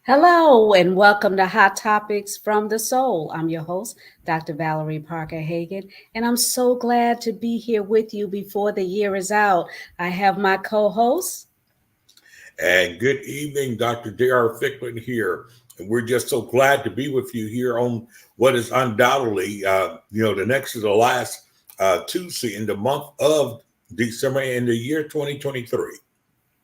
Hello, and welcome to Hot Topics from the Soul. I'm your host, Dr. Valerie Parker-Hagan, and I'm so glad to be here with you before the year is out. I have my co host. And good evening, Dr. J.R. Fickman here. And we're just so glad to be with you here on what is undoubtedly, the next to the last Tuesday in the month of December in the year 2023.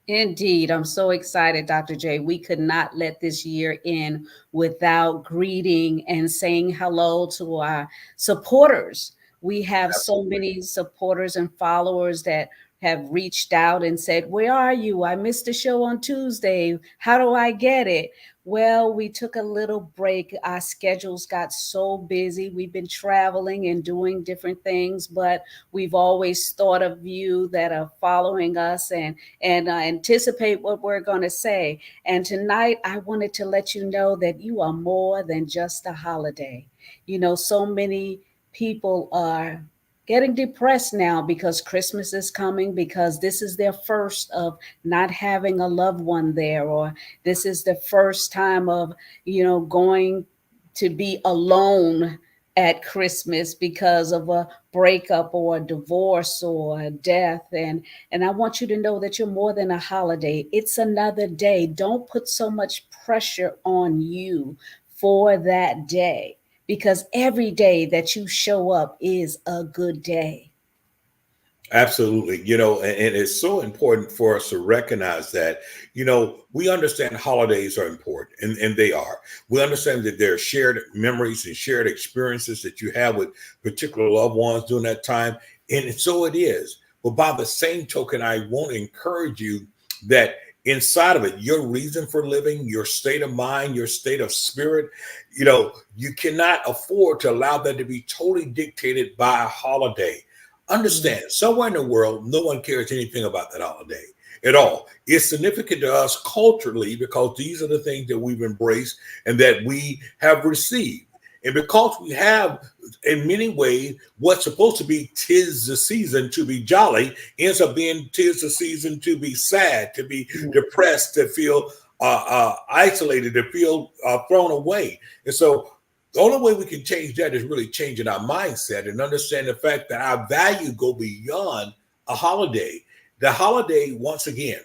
Indeed, I'm so excited, Dr. J. We could not let this year end without greeting and saying hello to our supporters. We have so Absolutely. many supporters and followers that have reached out and said, "Where are you? I missed the show on Tuesday. How do I get it?" Well, we took a little break. Our schedules got so busy. We've been traveling and doing different things, but we've always thought of you that are following us and anticipate what we're going to say. And tonight, I wanted to let you know that you are more than just a holiday. So many people are getting depressed now because Christmas is coming, because this is their first of not having a loved one there, or this is the first time of, going to be alone at Christmas because of a breakup or a divorce or a death. And I want you to know that you're more than a holiday. It's another day. Don't put so much pressure on you for that day, because every day that you show up is a good day. Absolutely. And it's so important for us to recognize that, we understand holidays are important, and they are. We understand that there are shared memories and shared experiences that you have with particular loved ones during that time. And so it is. But by the same token, I want to encourage you that inside of it, your reason for living, your state of mind, your state of spirit, you cannot afford to allow that to be totally dictated by a holiday. Understand, somewhere in the world, no one cares anything about that holiday at all. It's significant to us culturally because these are the things that we've embraced and that we have received. And because we have, in many ways, what's supposed to be tis the season to be jolly ends up being tis the season to be sad, to be depressed, to feel isolated, to feel thrown away. And so the only way we can change that is really changing our mindset and understand the fact that our value go beyond a holiday. The holiday, once again,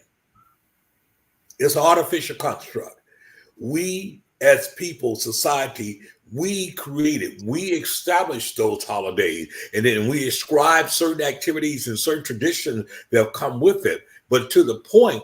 is an artificial construct. We as people, society, we created, we established those holidays, and then we ascribe certain activities and certain traditions that have come with it. But to the point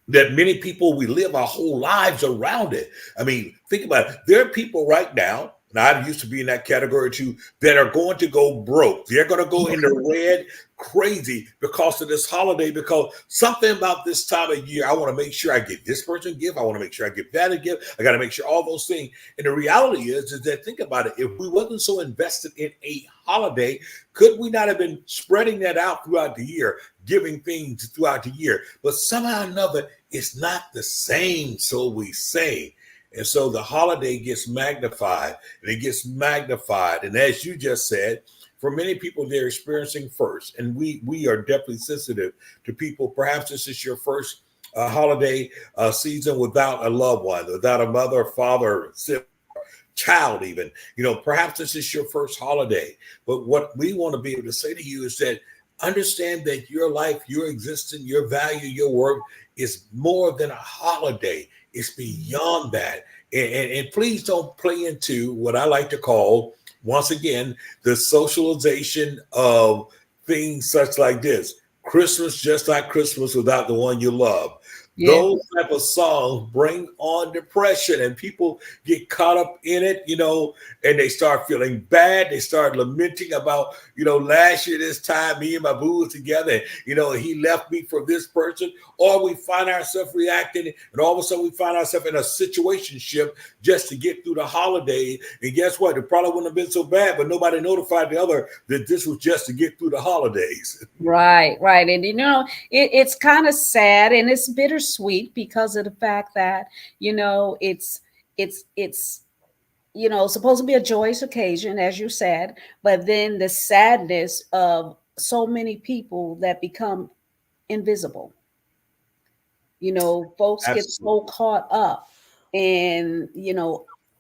that many people, we live our whole lives around it. I mean, think about it. There are people right now, and I used to be in that category too, that are going to go broke. They're going to go into red crazy because of this holiday, because something about this time of year, I want to make sure I get this person a gift. I want to make sure I get that a gift. I got to make sure all those things. And the reality is that, think about it. If we wasn't so invested in a holiday, could we not have been spreading that out throughout the year, giving things throughout the year? But somehow or another, it's not the same, so we say. And so the holiday gets magnified and it gets magnified. And as you just said, for many people, they're experiencing first. And we are definitely sensitive to people. Perhaps this is your first holiday season without a loved one, without a mother, father, sibling, child even. Perhaps this is your first holiday. But what we want to be able to say to you is that understand that your life, your existence, your value, your work is more than a holiday. It's beyond that. And please don't play into what I like to call, once again, the socialization of things such like this. Christmas, just like Christmas without the one you love. Yeah. those type of songs bring on depression, and people get caught up in it, and they start feeling bad. They start lamenting about, last year this time, me and my boo was together, and, he left me for this person. Or we find ourselves reacting, and all of a sudden we find ourselves in a situationship just to get through the holiday. And guess what? It probably wouldn't have been so bad, but nobody notified the other that this was just to get through the holidays. Right, right. And it's kind of sad and it's bittersweet because of the fact that, it's supposed to be a joyous occasion, as you said, but then the sadness of so many people that become invisible. Folks get Absolutely. so caught up in,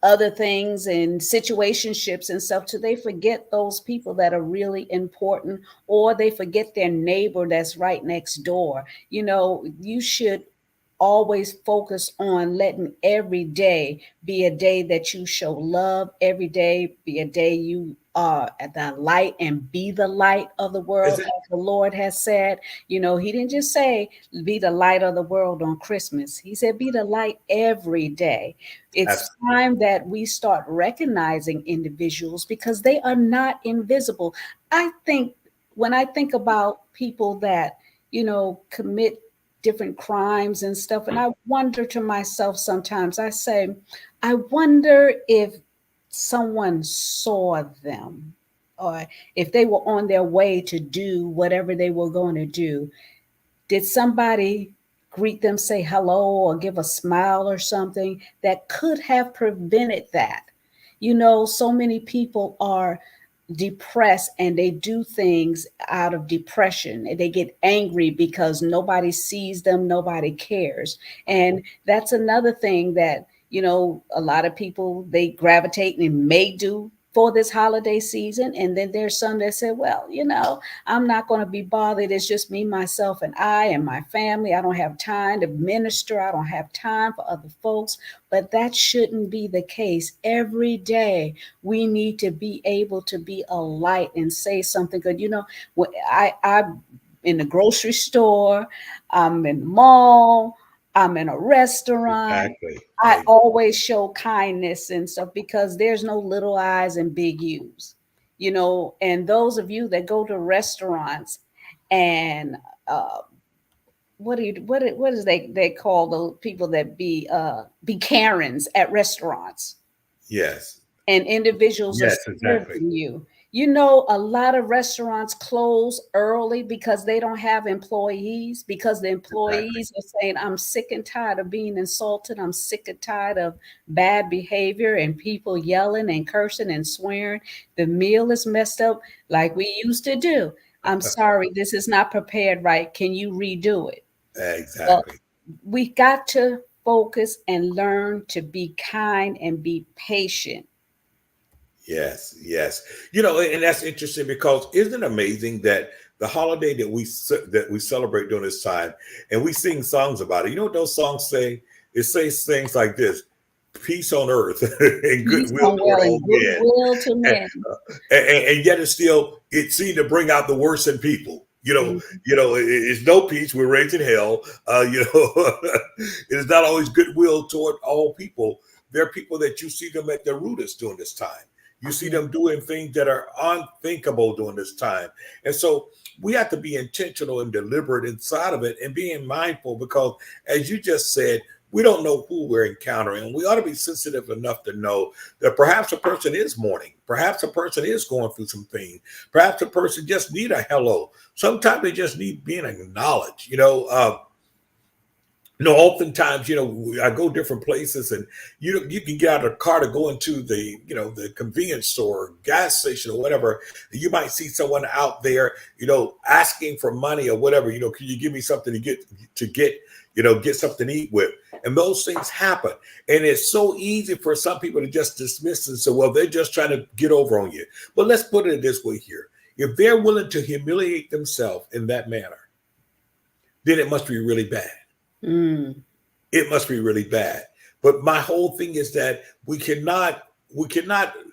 other things and situationships and stuff till they forget those people that are really important, or they forget their neighbor that's right next door. You should always focus on letting every day be a day that you show love, every day be a day you are at the light and be the light of the world, Is it? as the Lord has said. He didn't just say be the light of the world on Christmas. He said be the light every day. It's Absolutely. time that we start recognizing individuals because they are not invisible. I think when I think about people that, commit different crimes and stuff, and I wonder to myself sometimes, I say, I wonder if someone saw them, or if they were on their way to do whatever they were going to do. Did somebody greet them, say hello, or give a smile or something that could have prevented that? So many people are depressed and they do things out of depression. They get angry because nobody sees them, nobody cares. And that's another thing that, a lot of people they gravitate and may do for this holiday season. And then there's some that say, well, I'm not going to be bothered. It's just me, myself, and I and my family. I don't have time to minister. I don't have time for other folks. But that shouldn't be the case. Every day we need to be able to be a light and say something good. I'm in the grocery store, I'm in the mall, I'm in a restaurant. Exactly. I always show kindness and stuff because there's no little I's and big U's, and those of you that go to restaurants and uh, what is they call the people that be Karens at restaurants, Yes. and individuals are Yes, exactly. serving you. A lot of restaurants close early because they don't have employees, because the Exactly. employees are saying, I'm sick and tired of being insulted. I'm sick and tired of bad behavior and people yelling and cursing and swearing. The meal is messed up like we used to do. I'm sorry, this is not prepared right. Can you redo it? Well, Exactly. we got to focus and learn to be kind and be patient. Yes, yes. And that's interesting because isn't it amazing that the holiday that we celebrate during this time, and we sing songs about it. You know what those songs say? It says things like this: "Peace on earth and Peace goodwill on well toward all and men." goodwill to And, men. and yet it seemed to bring out the worst in people. Mhm. It's no peace. We're raising hell. It is not always goodwill toward all people. There are people that you see them at their rudest during this time. You see Yeah. them doing things that are unthinkable during this time. And so we have to be intentional and deliberate inside of it and being mindful because, as you just said, we don't know who we're encountering. We ought to be sensitive enough to know that perhaps a person is mourning. Perhaps a person is going through some things. Perhaps a person just need a hello. Sometimes they just need being acknowledged. Oftentimes, I go different places, and you can get out of the car to go into the convenience store, or gas station, or whatever. And you might see someone out there, asking for money or whatever. Can you give me something to get something to eat with? And those things happen, and it's so easy for some people to just dismiss and say, "Well, they're just trying to get over on you." But let's put it this way here: if they're willing to humiliate themselves in that manner, then it must be really bad. Mm. It must be really bad. But my whole thing is that we cannot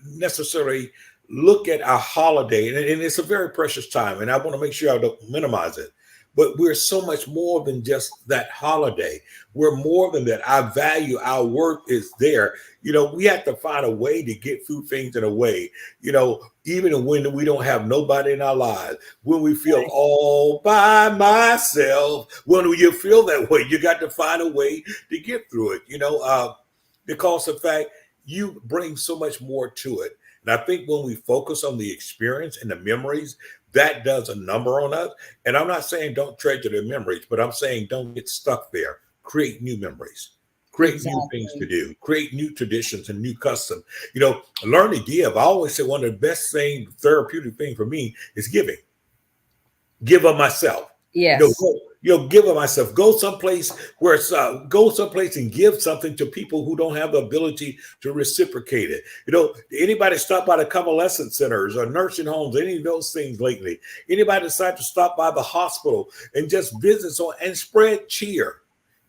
necessarily look at our holiday, and it's a very precious time, and I want to make sure I don't minimize it. but we're so much more than just that holiday. We're more than that. Our value, our worth is there. We have to find a way to get through things in a way, even when we don't have nobody in our lives, when we feel Right. all by myself, when you feel that way, you got to find a way to get through it, because of the fact you bring so much more to it. And I think when we focus on the experience and the memories, that does a number on us. And I'm not saying don't treasure the memories, but I'm saying don't get stuck there. Create new memories, create new things to Exactly. do, create new traditions and new customs. Learn to give. I always say one of the best thing, therapeutic thing for me is giving. Give of myself. Yes. Give of myself. Go someplace where it's go someplace and give something to people who don't have the ability to reciprocate it. Anybody stop by the convalescent centers or nursing homes, any of those things lately? Anybody decide to stop by the hospital and just visit and spread cheer?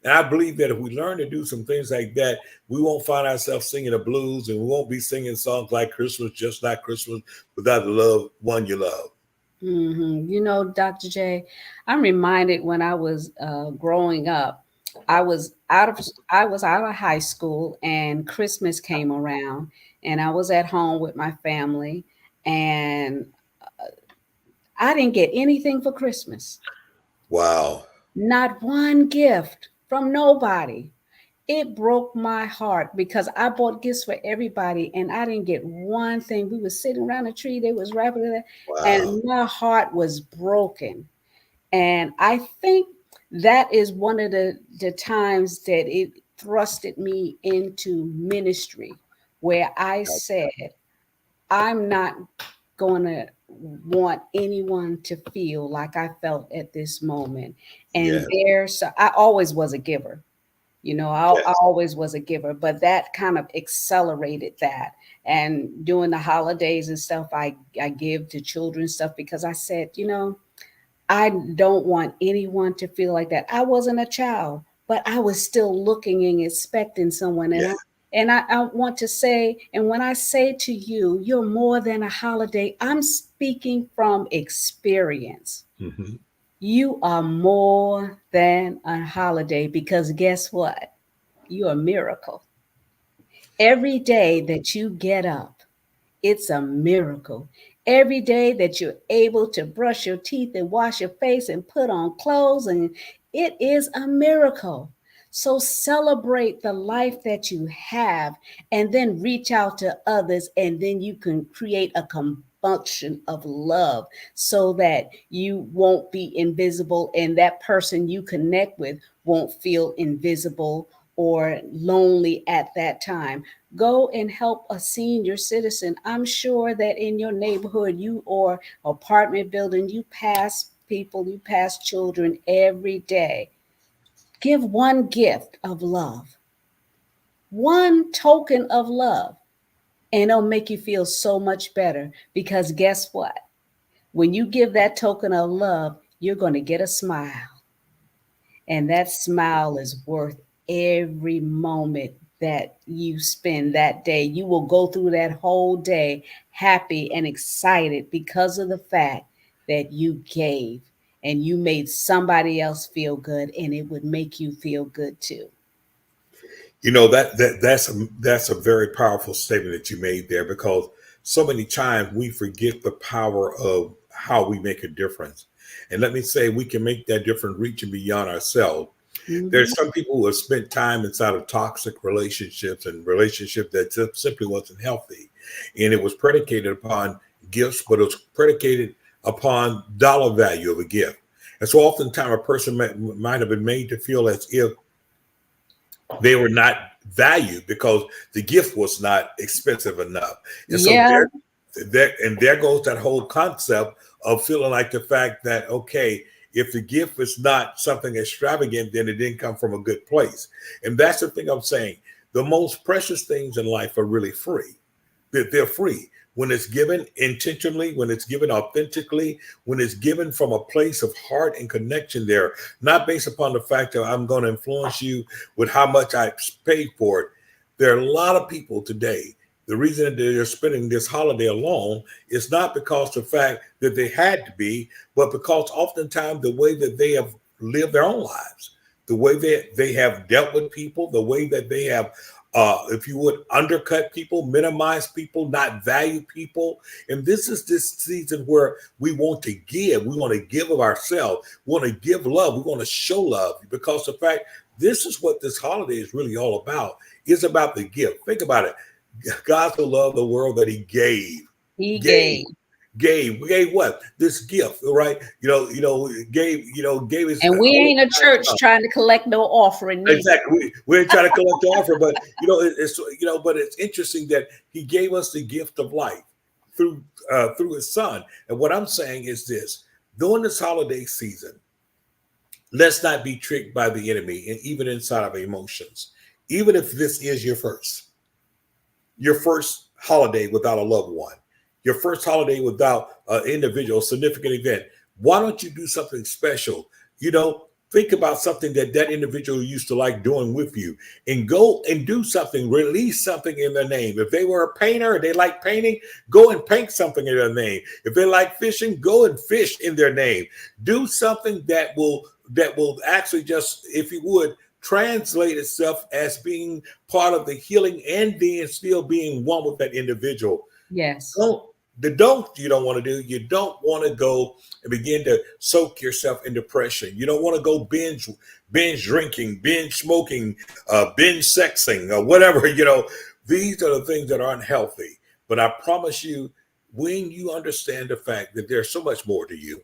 And I believe that if we learn to do some things like that, we won't find ourselves singing the blues, and we won't be singing songs like Christmas, just not Christmas, without the love one you love. Dr. J, I'm reminded when I was growing up, I was out of I was out of high school and Christmas came around and I was at home with my family and I didn't get anything for Christmas. Wow. Not one gift from nobody. It broke my heart because I bought gifts for everybody and I didn't get one thing. We were sitting around a tree, they was wrapping it, Wow. and my heart was broken. And I think that is one of the times that it thrusted me into ministry, where I said, I'm not going to want anyone to feel like I felt at this moment. And Yes. I always was a giver. I Yes. always was a giver, but that kind of accelerated that. And during the holidays and stuff, I give to children stuff because I said, I don't want anyone to feel like that. I wasn't a child, but I was still looking and expecting someone. Yeah. And I want to say, and when I say to you, you're more than a holiday, I'm speaking from experience. Hmm. You are more than a holiday because guess what? You're a miracle. Every day that you get up, it's a miracle. Every day that you're able to brush your teeth and wash your face and put on clothes, and it is a miracle. So celebrate the life that you have and then reach out to others, and then you can create a combustion of love so that you won't be invisible and that person you connect with won't feel invisible or lonely at that time. Go and help a senior citizen. I'm sure that in your neighborhood, you or apartment building, you pass people, you pass children every day. Give one gift of love, one token of love, and it'll make you feel so much better because guess what? When you give that token of love, you're going to get a smile. And that smile is worth every moment that you spend that day. You will go through that whole day happy and excited because of the fact that you gave and you made somebody else feel good, and it would make you feel good too. That's a very powerful statement that you made there, because so many times we forget the power of how we make a difference. And let me say, we can make that difference reaching beyond ourselves. Hmm. There's some people who have spent time inside of toxic relationships and relationships that just simply wasn't healthy, and it was predicated upon gifts, but it was predicated upon dollar value of a gift. And so oftentimes a person might have been made to feel as if they were not valued because the gift was not expensive enough. And so Yeah. there goes that whole concept of feeling like the fact that, okay, if the gift is not something extravagant, then it didn't come from a good place. And that's the thing I'm saying. The most precious things in life are really free. They're free when it's given intentionally, when it's given authentically, when it's given from a place of heart and connection there, not based upon the fact that I'm going to influence you with how much I paid for it. There are a lot of people today. The reason that they're spending this holiday alone is not because the fact that they had to be, but because oftentimes the way that they have lived their own lives, the way that they have dealt with people, the way that they have, if you would, undercut people, minimize people, not value people. And this is this season where we want to give. We want to give of ourselves. We want to give love. We want to show love because the fact this is what this holiday is really all about. It's about the gift. Think about it. God so loved the world that he He gave, gave. gave what? This gift, right? Gave his And we only ain't a begotten church son. trying to collect no offering neither. Exactly. We ain't trying to collect the offer, but it's but it's interesting that he gave us the gift of life through through his son. And what I'm saying is this: during this holiday season, let's not be tricked by the enemy, and even inside of emotions. Even if this is your first holiday without a loved one, your first holiday without an individual, significant event. Why don't you do something special? You know, think about something that that individual used to like doing with you and go and do something, release something in their name. If they were a painter and they like painting, go and paint something in their name. If they like fishing, go and fish in their name. Do something that will actually just, if you would, translate itself as being part of the healing and then still being one with that individual. Yes. Don't the don't you don't want to do. You don't want to go and begin to soak yourself in depression. You don't want to go binge drinking, binge smoking, binge sexing, or whatever. These are the things that aren't healthy. But I promise you, when you understand the fact that there's so much more to you,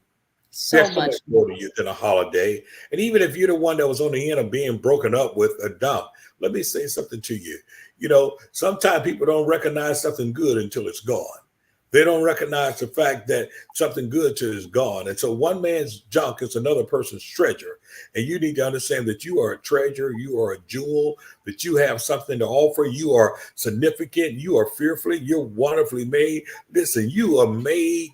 So there's so much much more more. to you than a holiday. And even if you're the one that was on the end of being broken up with a dump, let me say something to you. Sometimes people don't recognize something good until it's gone. They don't recognize the fact that something good to is gone. And so one man's junk is another person's treasure. And you need to understand that you are a treasure, you are a jewel, that you have something to offer. You are significant, you are fearfully, you're wonderfully made. Listen, you're made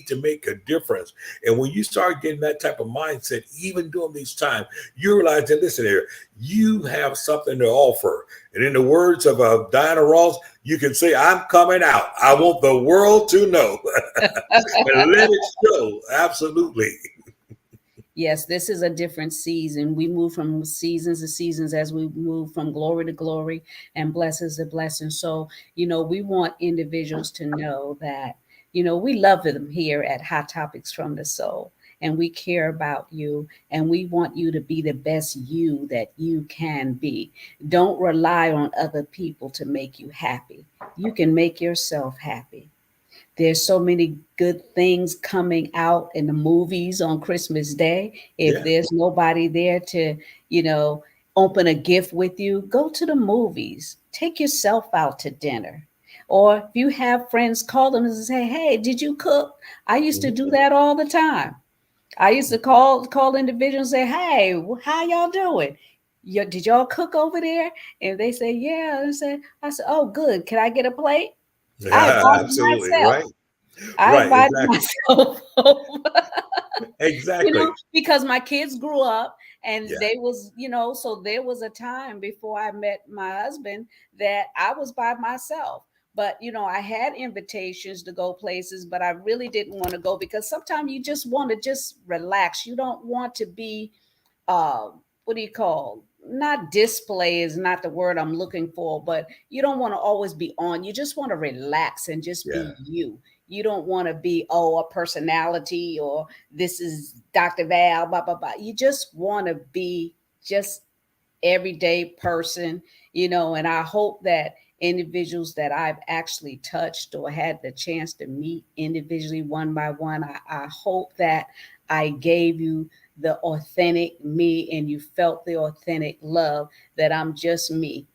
to make a difference. And when you start getting that type of mindset, even during these times, you realize that, listen here, you have something to offer. And in the words of Diana Ross, you can say, I'm coming out. I want the world to know and let it show. Absolutely. Yes, this is a different season. We move from seasons to seasons as we move from glory to glory and blessings to blessings. So, we want individuals to know that, we love them here at Hot Topics from the Soul. And we care about you and we want you to be the best you that you can be. Don't rely on other people to make you happy. You can make yourself happy. There's so many good things coming out in the movies on Christmas Day. If Yeah. there's nobody there to, you know, open a gift with you, go to the movies. Take yourself out to dinner. Or if you have friends, call them and say, "Hey, did you cook?" I used to do Mhm. that all the time. I used to call individuals and say, "Hey, how y'all doing? Did y'all cook over there?" And they say, "Yeah." And I said, "Oh, good. Can I get a plate?" I Yeah, invited absolutely. myself. Right. I Right. invited Exactly. myself over, Exactly. because my kids grew up and Yeah. they was, so there was a time before I met my husband that I was by myself. But, I had invitations to go places, but I really didn't want to go because sometimes you just want to just relax. You don't want to be uh, what do you call? Not display is not the word I'm looking for, but you don't want to always be on. You just want to relax and just Yeah. be you. You don't want to be, oh, a personality or this is Dr. Val, blah, blah, blah. You just want to be just everyday person, and I hope that individuals that I've actually touched or had the chance to meet individually one by one, I hope that I gave you the authentic me and you felt the authentic love that I'm just me,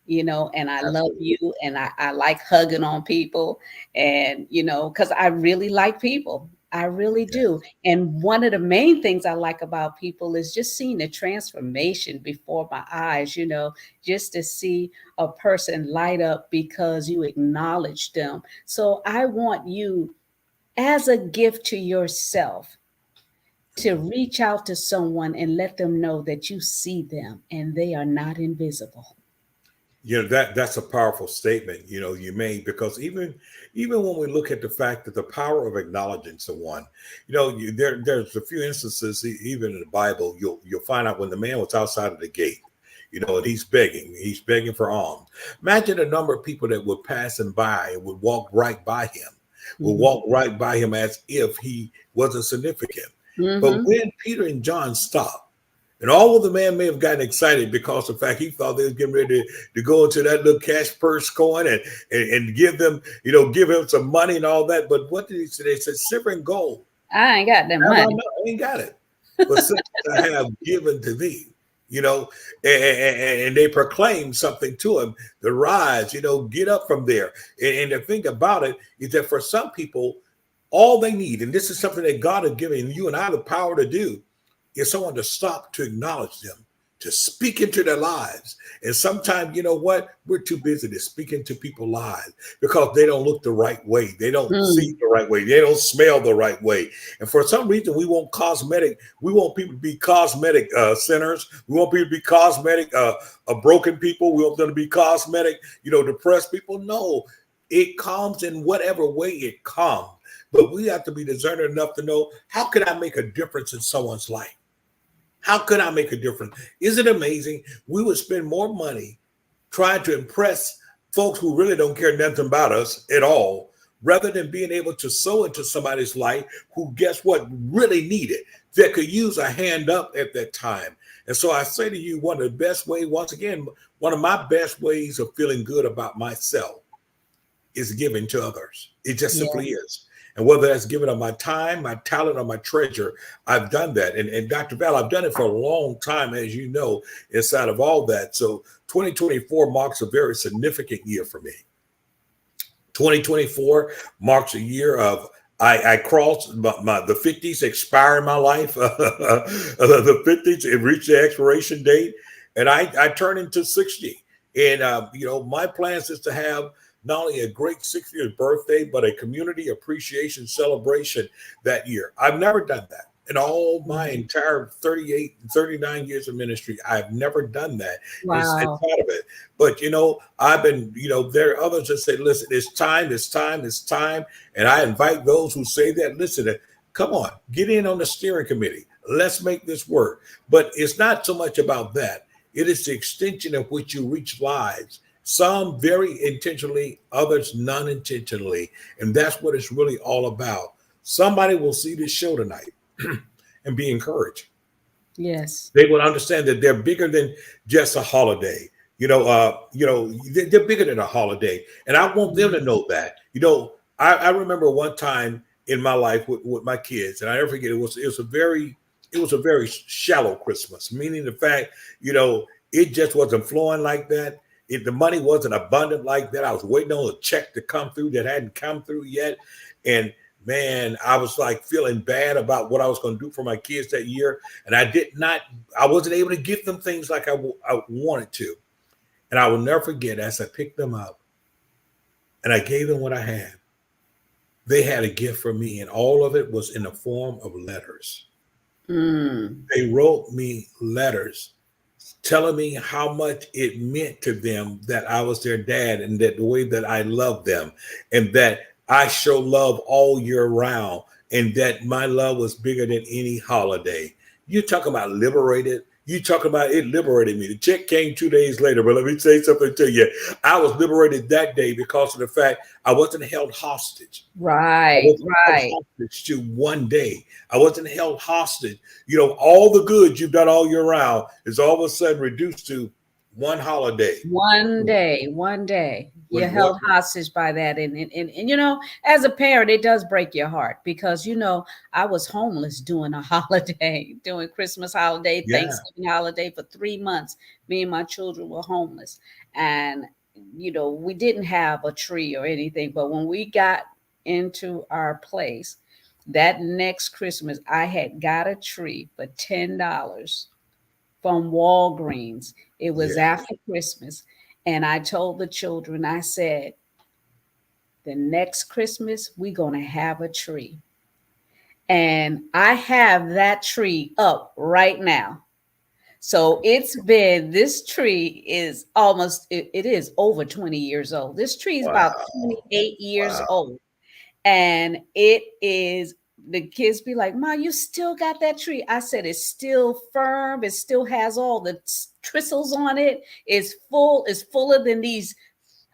and I love Absolutely. you and I like hugging on people and, because I really like people. I really Yeah. do. And one of the main things I like about people is just seeing the transformation before my eyes, just to see a person light up because you acknowledge them. So I want you, as a gift to yourself, to Mhm. reach out to someone and let them know that you see them and they are not invisible. That's a powerful statement, you made, because even when we look at the fact that the power of acknowledging someone, there's a few instances, even in the Bible, you'll find out when the man was outside of the gate, and he's begging for alms. Imagine the number of people that would pass him by and would walk right by him, Mm-hmm. as if he wasn't significant. But Mm-hmm. when Peter and John stopped, and although the man may have gotten excited because of the fact he thought they was getting ready to go into that little cash purse coin and give them, give him some money and all that. But what did he say? They said, silver and gold I ain't got that have I money. not? I ain't got it. But such as I have given to thee, you know, and they proclaim something to him to rise, get up from there. And the thing about it is that for some people, all they need, and this is something that God has given you and I the power to do, is someone to stop to acknowledge them, to speak into their lives. And sometimes, you know what? We're too busy to speak into people's lives because they don't look the right way. They don't see Mm. the right way. They don't smell the right way. And for some reason, we want people to be cosmetic sinners. We want people to be cosmetic broken people. We want them to be cosmetic, depressed people. No, it comes in whatever way it comes. But we have to be discerning enough to know, how can I make a difference in someone's life? How could I make a difference? Is it amazing? We would spend more money trying to impress folks who really don't care nothing about us at all, rather than being able to sow into somebody's life who, guess what, really need it, that could use a hand up at that time. And so I say to you, one of the best ways, once again, one of my best ways of feeling good about myself is giving to others. It just Yeah. simply is. And whether that's giving of my time, my talent, or my treasure, I've done that. And Dr. Val, I've done it for a long time, as you know, inside of all that. So 2024 marks a very significant year for me. 2024 marks a year of I crossed the 50s, expire in my life. The 50s, it reached the expiration date, and I turned into 60. And my plans is to have not only a great 60th birthday, but a community appreciation celebration that year. I've never done that. In all my Mhm. entire 38, 39 years of ministry, I've never done that. And Wow. part of it. But I've been, there are others that say, listen, it's time, it's time, it's time. And I invite those who say that, listen, come on, get in on the steering committee. Let's make this work. But it's not so much about that. It is the extension of which you reach lives, some very intentionally, others non intentionally. And that's what it's really all about. Somebody will see this show tonight and be encouraged. Yes. They will understand that they're bigger than just a holiday. They're bigger than a holiday, and I want them to Mhm. know that. I remember one time in my life with my kids, and I never forget. It was a very shallow Christmas, meaning the fact, it just wasn't flowing like that. The money wasn't abundant like that. I was waiting on a check to come through that hadn't come through yet, and man, I was like feeling bad about what I was going to do for my kids that year, and I wasn't able to give them things like I wanted to. And I will never forget, as I picked them up and I gave them what I had, they had a gift for me, and all of it was in the form of letters. Mm. They wrote me letters telling me how much it meant to them that I was their dad, and that the way that I loved them, and that I show love all year round, and that my love was bigger than any holiday. You talk about liberated. You talk about it liberated me. The check came 2 days later, but let me say something to you. I was liberated that day because of the fact I wasn't held hostage. I Right. wasn't held Right. hostage to one day. I wasn't held hostage. All the good you've done all year round is all of a sudden reduced to one holiday. One day, you're When what? held hostage by that. And as a parent, it does break your heart because, I was homeless during a holiday, during Christmas holiday, Yeah, Thanksgiving holiday for 3 months. Me and my children were homeless. And, we didn't have a tree or anything. But when we got into our place, that next Christmas, I had got a tree for $10 from Walgreens. It was yeah, after Christmas. And I told the children, I said, the next Christmas, we're going to have a tree. And I have that tree up right now. So it's been, this tree is almost, it is over 20 years old. This tree is about Wow. 28 years Wow. old. And it is, the kids be like, Ma, you still got that tree? I said, it's still firm. It still has all the tristles on it. It's fuller than these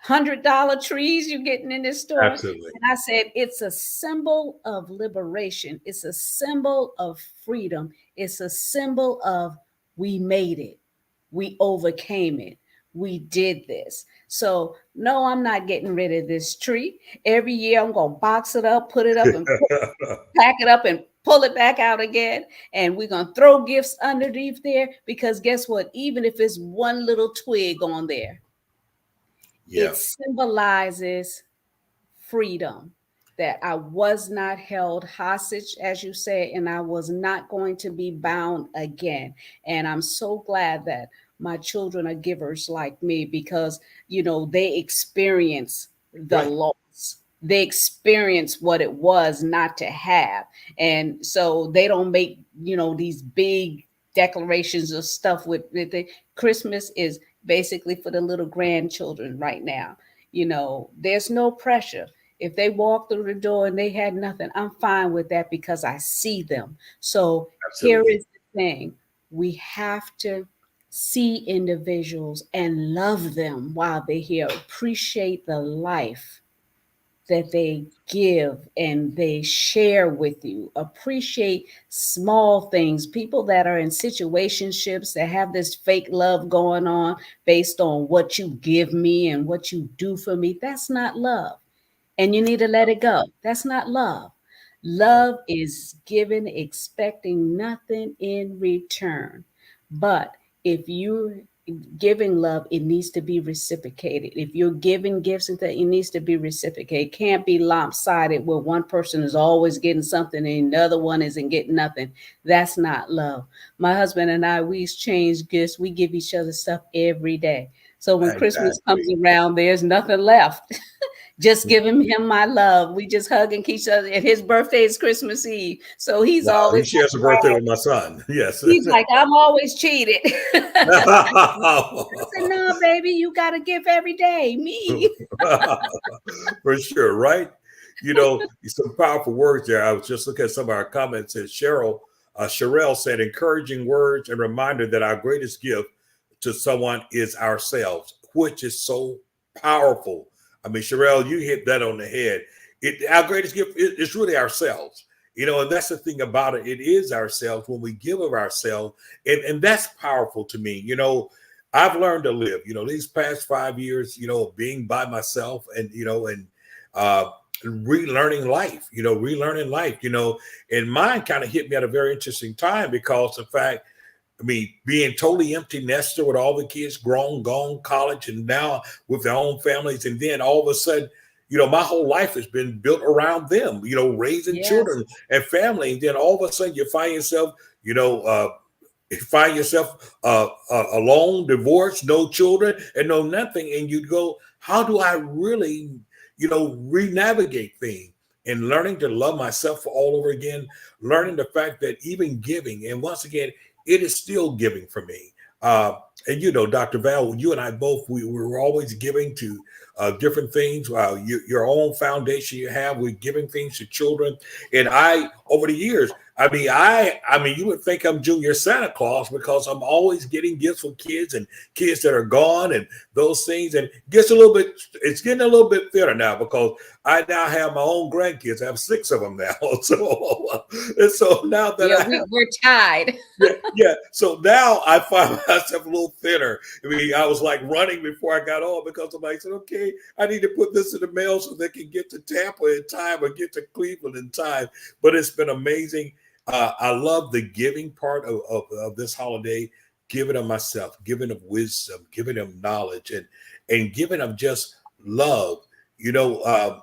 $100 trees you're getting in this store. Absolutely. And I said, it's a symbol of liberation. It's a symbol of freedom. It's a symbol of, we made it. We overcame it. We did this. So, no, I'm not getting rid of this tree. Every year, I'm going to box it up, put it up, and pack it up and pull it back out again. And we're going to throw gifts underneath there because guess what? Even if it's one little twig on there, Yeah, it symbolizes freedom, that I was not held hostage, as you say, and I was not going to be bound again. And I'm so glad that my children are givers like me because, they experience the right. loss. They experience what it was not to have. And so they don't make, these big declarations of stuff with the Christmas is basically for the little grandchildren right now. There's no pressure. If they walk through the door and they had nothing, I'm fine with that because I see them. So here Absolutely. is the thing: we have to see individuals and love them while they're here, appreciate the life that they give and they share with you. Appreciate small things. People that are in situationships that have this fake love going on based on what you give me and what you do for me, that's not love. And you need to let it go. That's not love. No. Love is given expecting nothing in return. But if you're giving love, it needs to be reciprocated. If you're giving gifts and that, it needs to be reciprocated. It can't be lopsided where one person is always getting something and the other one isn't getting nothing. That's not love. My husband and I, we exchange gifts. We give each other stuff every day. So when Christmas comes Exactly. around, there's nothing left. Just giving him my love. We just hug and each other. And his birthday is Christmas Eve. So he's Wow, he always shares a birthday with my son. Yes. he's like, I'm always cheated. I said, no, baby, you gotta give every day. Me. For sure, right? Some powerful words there. I was just looking at some of our comments. And Sherelle said, encouraging words and reminder that our greatest gift to someone is ourselves, which is so powerful. I mean, Sherelle, you hit that on the head. Our greatest gift is really ourselves. And that's the thing about it. It is ourselves when we give of ourselves. And that's powerful to me. I've learned to live, these past 5 years, being by myself and uh, relearning life, and mine kind of hit me at a very interesting time because the fact, I mean, being totally empty nester with all the kids grown, gone, college, and now with their own families. And then all of a sudden, my whole life has been built around them, raising Yes. children and family. And then all of a sudden you know, uh, find yourself alone, divorced, no children, and no nothing, and you go, how do I really, re-navigate things? And learning to love myself all over again, learning the fact that even giving, and once again, it is still giving for me. And Dr. Val, you and I both, we were always giving to different things. Your own foundation you have with giving things to children, and I over the years, I mean, you would think I'm Junior Santa Claus because I'm always getting gifts for kids and kids that are gone and those things. And it's getting a little bit thinner now because I now have my own grandkids. I have 6 of them now. So now that Yeah, I have, we're tied. yeah. So now I find myself a little thinner. I mean, I was like running before I got on because I'm like, okay, I need to put this in the mail so they can get to Tampa in time or get to Cleveland in time. But it's been amazing. I love the giving part of this holiday, giving of myself, giving of wisdom, giving of knowledge, and giving of just love. You know, uh,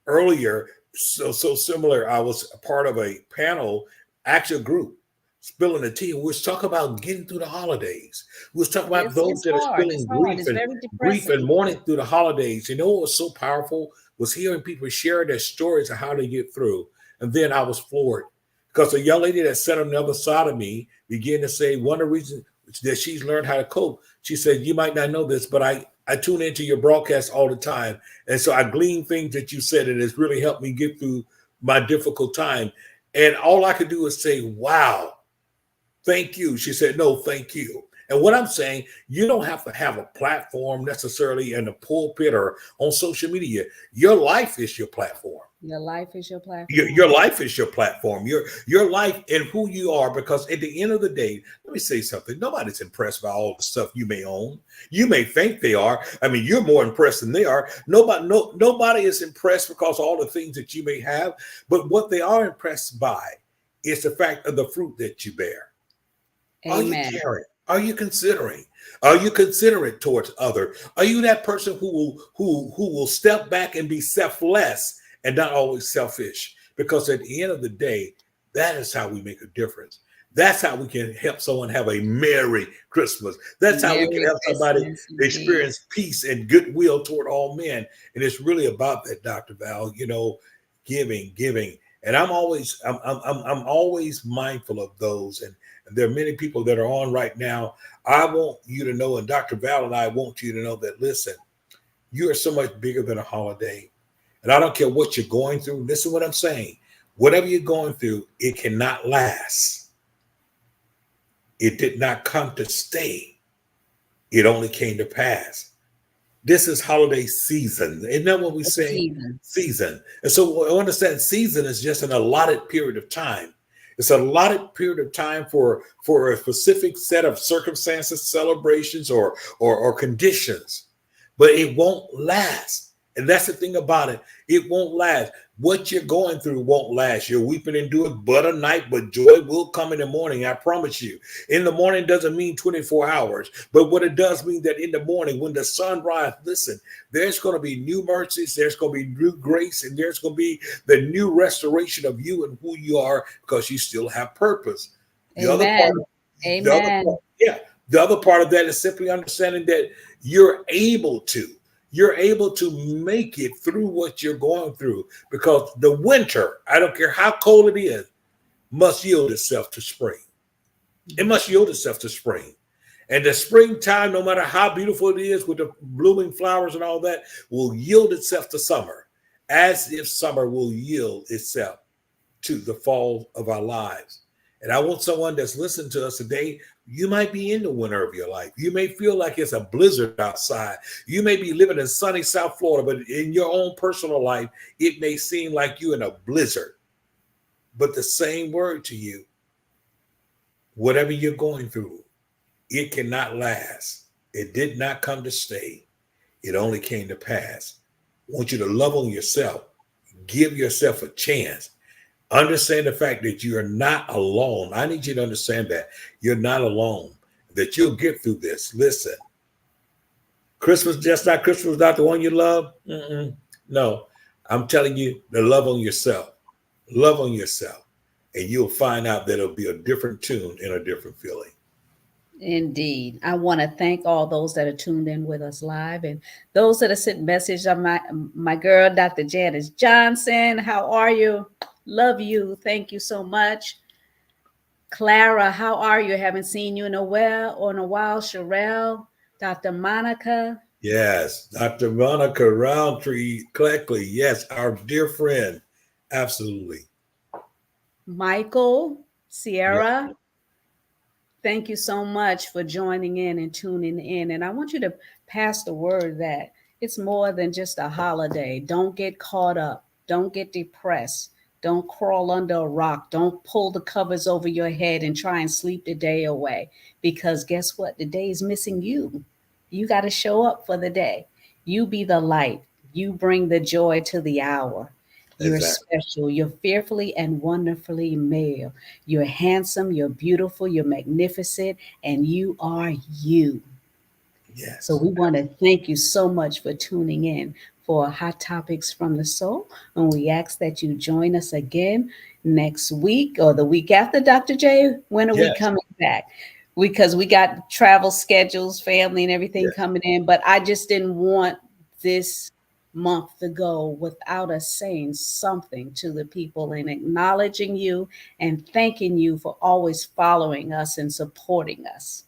Earlier, so similar. I was a part of a panel, actual group, spilling the tea. We was talking about getting through the holidays. We was talking about those It's that are hard. It's spilling hard. grief It's and very grief and depressing. mourning through the holidays. What was so powerful was hearing people share their stories of how they get through. And then I was floored because a young lady that sat on the other side of me began to say one of the reasons that she's learned how to cope. She said, "You might not know this, but I tune into your broadcast all the time, and so I glean things that you said, and it's really helped me get through my difficult time." And all I could do is say, "Wow, thank you." She said, "No, thank you." And what I'm saying, you don't have to have a platform necessarily in the pulpit or on social media. Your life is your platform. Your life is your Your platform. life is your platform. Your life and who you are. Because at the end of the day, let me say something. Nobody's impressed by all the stuff you may own. You may think they are. I mean, you're more impressed than they are. Nobody is impressed because of all the things that you may have. But what they are impressed by is the fact of the fruit that you bear. Are you Amen. caring? Are you considering? Are you considerate towards other? Are you that person who will step back and be selfless and not always selfish? Because at the end of the day, that is how we make a difference. That's how we can help someone have a merry Christmas. That's how we can Merry help somebody Christmas indeed. experience peace and goodwill toward all men. And it's really about that, Dr. Val. Giving. And I'm always mindful of those. And there are many people that are on right now. I want you to know, and Dr. Val and I want you to know that, listen, you are so much bigger than a holiday. And I don't care what you're going through. Listen to what I'm saying. Whatever you're going through, it cannot last. It did not come to stay. It only came to pass. This is holiday season. Isn't that what we A say? season. Season. And so I understand season is just an allotted period of time. It's an allotted period of time for a specific set of circumstances, celebrations, or conditions, but it won't last. And that's the thing about it. It won't last. What you're going through won't last. You're weeping and doing but a night, but joy will come in the morning. I promise you. In the morning doesn't mean 24 hours, but what it does mean that in the morning, when the sun rises, listen, there's going to be new mercies, there's going to be new grace, and there's going to be the new restoration of you and who you are because you still have purpose. The other part, Amen. the other part, Amen. yeah, the other part of that is simply understanding that you're able to. You're able to make it through what you're going through because the winter, I don't care how cold it is, must yield itself to spring. It must yield itself to spring. And the springtime, no matter how beautiful it is with the blooming flowers and all that, will yield itself to summer, as if summer will yield itself to the fall of our lives. And I want someone that's listening to us today. You might be in the winter of your life. You may feel like it's a blizzard outside. You may be living in sunny South Florida, but in your own personal life, it may seem like you're in a blizzard. But the same word to you, whatever you're going through, it cannot last. It did not come to stay. It only came to pass. I want you to love on yourself. Give yourself a chance. Understand the fact that you are not alone. I need you to understand that you're not alone, that you'll get through this. Listen, Christmas, just not Christmas, not the one you love. Mm-mm. No, I'm telling you to love on yourself. Love on yourself. And you'll find out that it'll be a different tune and a different feeling. Indeed. I want to thank all those that are tuned in with us live and those that are sent message on my girl, Dr. Janice Johnson. How are you? Love you. Thank you so much. Clara, how are you? Haven't seen you in a while. Sherelle, Dr. Monica, Yes, Dr. Monica Roundtree Cleckley. Yes, our dear friend. Absolutely. Michael, Yeah. Sierra. Thank you so much for joining in and tuning in. And I want you to pass the word that it's more than just a holiday. Don't get caught up. Don't get depressed. Don't crawl under a rock. Don't pull the covers over your head and try and sleep the day away. Because guess what? The day is missing you. You got to show up for the day. You be the light. You bring the joy to the hour. You're Exactly. special. You're fearfully and wonderfully made. You're handsome, you're beautiful, you're magnificent, and you are you. So Yes. we want to thank you so much for tuning in for Hot Topics from the Soul. And we ask that you join us again next week or the week after, Dr. J. When are we Yes. coming back? Because we got travel schedules, family, and everything Yes. coming in. But I just didn't want this month to go without us saying something to the people and acknowledging you and thanking you for always following us and supporting us.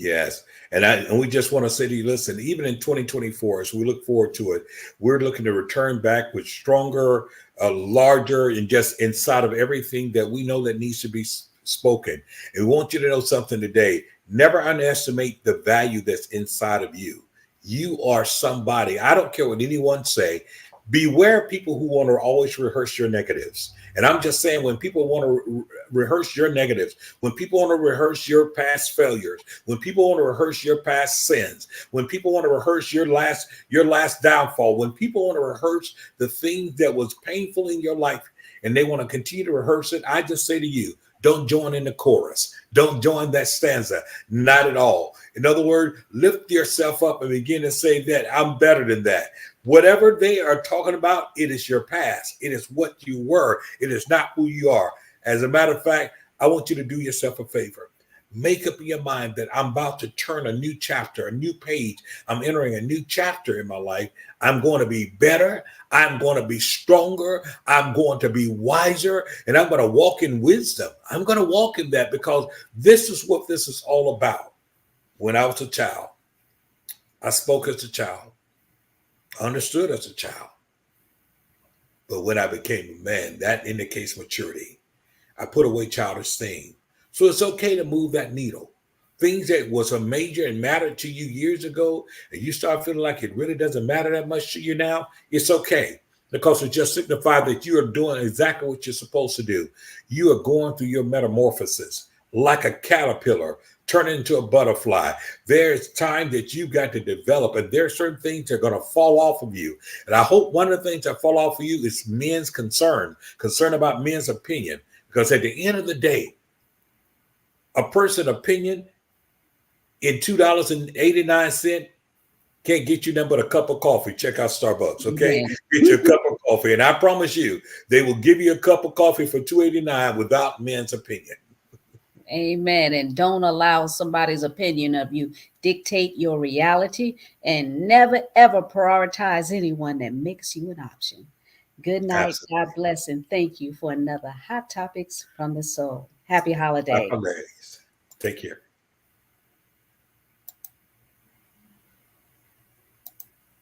Yes. And we just want to say to you, listen, even in 2024, as we look forward to it, we're looking to return back with stronger, larger, and just inside of everything that we know that needs to be spoken. And we want you to know something today. Never underestimate the value that's inside of you. You are somebody. I don't care what anyone say. Beware people who want to always rehearse your negatives. And I'm just saying, when people want to rehearse your negatives, when people want to rehearse your past failures, when people want to rehearse your past sins, when people want to rehearse your last downfall, when people want to rehearse the things that was painful in your life, and they want to continue to rehearse it, I just say to you, don't join in the chorus. Don't join that stanza. Not at all. In other words, lift yourself up and begin to say that I'm better than that. Whatever they are talking about, it is your past. It is what you were. It is not who you are. As a matter of fact, I want you to do yourself a favor. Make up in your mind that I'm about to turn a new chapter, a new page. I'm entering a new chapter in my life. I'm going to be better. I'm going to be stronger. I'm going to be wiser. And I'm going to walk in wisdom. I'm going to walk in that, because this is what this is all about. When I was a child, I spoke as a child, understood as a child. But when I became a man, that indicates maturity. I put away childish things. So it's okay to move that needle. Things that was a major and mattered to you years ago, and you start feeling like it really doesn't matter that much to you now, it's okay. Because it just signifies that you are doing exactly what you're supposed to do. You are going through your metamorphosis like a caterpillar, turning into a butterfly. There's time that you got to develop, and there are certain things that are going to fall off of you. And I hope one of the things that fall off of you is men's concern about men's opinion. Because at the end of the day, a person's opinion in $2.89 can't get you nothing but a cup of coffee. Check out Starbucks, okay? Amen. Get you a cup of coffee. And I promise you, they will give you a cup of coffee for $2.89 without men's opinion. Amen. And don't allow somebody's opinion of you dictate your reality, and never ever prioritize anyone that makes you an option. Good night. Absolutely. God bless, and thank you for another Hot Topics from the Soul. Happy Happy holidays. holidays. Take care.